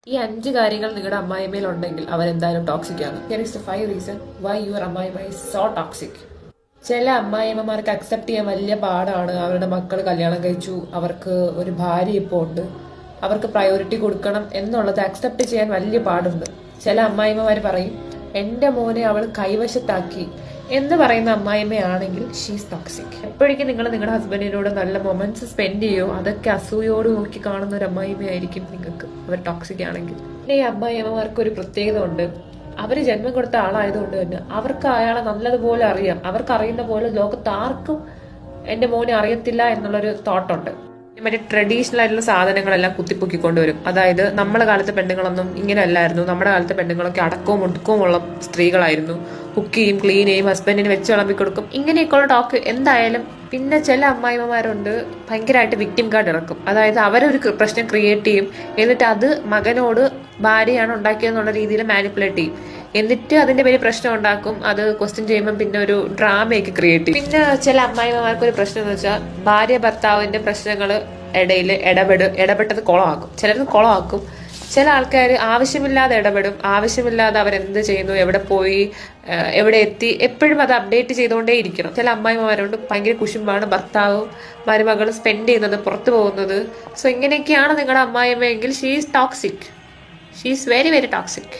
ഈ 5 കാര്യങ്ങൾ നിങ്ങളുടെ അമ്മായിമ്മയിൽ ഉണ്ടെങ്കിൽ അവരെന്തായാലും ടോക്സിക് ആണ്. Here is the 5 reason why your അമ്മായിമ്മ ഈസ് സോ ടോക്സിക്. ചില അമ്മായിമ്മമാർക്ക് അക്സെപ്റ്റ് ചെയ്യാൻ വലിയ പാടാണ്. അവരുടെ മക്കൾ കല്യാണം കഴിച്ചു, അവർക്ക് ഒരു ഭാര്യ ഇപ്പോൾ ഉണ്ട്, അവർക്ക് പ്രയോറിറ്റി കൊടുക്കണം എന്നുള്ളത് അക്സെപ്റ്റ് ചെയ്യാൻ വലിയ പാടുണ്ട്. ചില അമ്മായിമ്മമാർ പറയും എന്റെ മോനെ അവൾ കൈവശത്താക്കി എന്ന് പറയുന്ന അമ്മായിമ്മയാണെങ്കിൽ ഷീസ് ടോക്സിക്. എപ്പോഴേക്കും നിങ്ങൾ നിങ്ങളുടെ ഹസ്ബൻഡിനോട് നല്ല മൊമെന്റ്സ് സ്പെൻഡ് ചെയ്യോ അതൊക്കെ അസൂയോട് നോക്കി കാണുന്ന ഒരു അമ്മായിമ്മയായിരിക്കും നിങ്ങൾക്ക് അവർ ടോക്സിക് ആണെങ്കിൽ. പിന്നെ ഈ അമ്മായിമ്മമാർക്ക് ഒരു പ്രത്യേകത ഉണ്ട്. അവര് ജന്മം കൊടുത്ത ആളായതുകൊണ്ട് തന്നെ അവർക്ക് അയാളെ നല്ലതുപോലെ അറിയാം. അവർക്ക് അറിയുന്ന പോലെ ലോകത്ത് ആർക്കും എന്റെ മോനെ അറിയത്തില്ല എന്നുള്ളൊരു തോട്ടുണ്ട്. മറ്റേ ട്രഡീഷണൽ ആയിട്ടുള്ള സാധനങ്ങളെല്ലാം കുത്തിപ്പൊക്കിക്കൊണ്ടുവരും. അതായത് നമ്മളെ കാലത്തെ പെണ്ണുങ്ങളൊന്നും ഇങ്ങനെ അല്ലായിരുന്നു. നമ്മുടെ കാലത്തെ പെണ്ണുങ്ങളൊക്കെ അടക്കവും ഒടുക്കവും ഉള്ള സ്ത്രീകളായിരുന്നു. കുക്ക് ചെയ്യും, ക്ലീൻ ചെയ്യും, ഹസ്ബൻഡിന് വെച്ച് വിളമ്പി കൊടുക്കും, ഇങ്ങനെയൊക്കെയുള്ള ടോക്ക് എന്തായാലും. പിന്നെ ചില അമ്മായിമ്മമാരുണ്ട് ഭയങ്കരമായിട്ട് വിക്ടിം കാർഡ് ഇറക്കും. അതായത് അവരൊരു പ്രശ്നം ക്രിയേറ്റ് ചെയ്യും, എന്നിട്ട് അത് മകനോട് ഭാര്യയാണ് ഉണ്ടാക്കിയെന്നുള്ള രീതിയിൽ മാനിപ്പുലേറ്റ് ചെയ്യും, എന്നിട്ട് അതിന്റെ പേര് പ്രശ്നം ഉണ്ടാക്കും. അത് ക്വസ്റ്റ്യൻ ചെയ്യുമ്പോൾ പിന്നെ ഒരു ഡ്രാമയൊക്കെ ക്രിയേറ്റ് ചെയ്യും. പിന്നെ ചില അമ്മായിമ്മമാർക്ക് ഒരു പ്രശ്നം എന്ന് വെച്ചാൽ ഭാര്യ ഭർത്താവിന്റെ പ്രശ്നങ്ങൾ ഇടയിൽ ഇടപെട്ടത് കുളമാക്കും. ചിലത് കുളമാക്കും. ചില ആൾക്കാർ ആവശ്യമില്ലാതെ ഇടപെടും. ആവശ്യമില്ലാതെ അവരെന്ത് ചെയ്യുന്നു, എവിടെ പോയി, എവിടെ എത്തി, എപ്പോഴും അത് അപ്ഡേറ്റ് ചെയ്തുകൊണ്ടേ ഇരിക്കണം. ചില അമ്മായിമാരുണ്ട് ഭയങ്കര കുശുമ്പാണ്, ഭർത്താവും മരുമകളും സ്പെൻഡ് ചെയ്യുന്നത്, പുറത്തു പോകുന്നത്. സോ ഇങ്ങനെയൊക്കെയാണ് നിങ്ങളുടെ അമ്മായിയമ്മയെങ്കിൽ she is toxic. She is very very toxic.